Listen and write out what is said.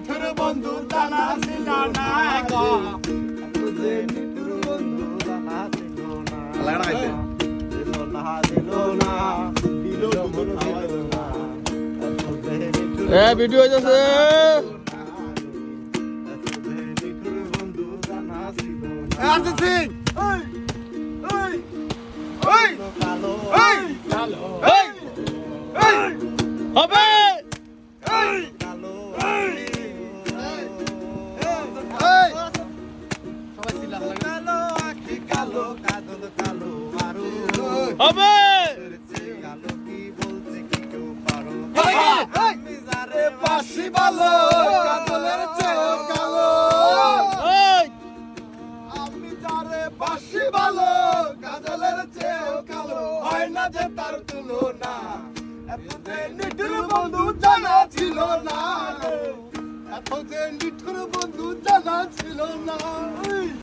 নিঠুর বন্ধু জানা ছিল না গো এত যে নিঠুর বন্ধু জানা ছিল না দিল না দিল না দিল না এত যে নিঠুর ভিডিও হইতেছে এত যে নিঠুর বন্ধু জানা ছিল না আসিফ সিং কালো কালো হবে কালো সবাই চিল্লা কালো আখি কালো কাজল কালো আরো হবে কালো কি বলছে কি কেউ পারো এই! আমি যারে বাসি ভালো কাজলের চেয়েও কালো এই আমি যারে বাসি ভালো কাজলের চেয়েও কালো হয় না যে তার তুলনা এত যে নিঠুর বন্ধু জানা ছিল না এত যে নিঠুর বন্ধু জানা ছিল না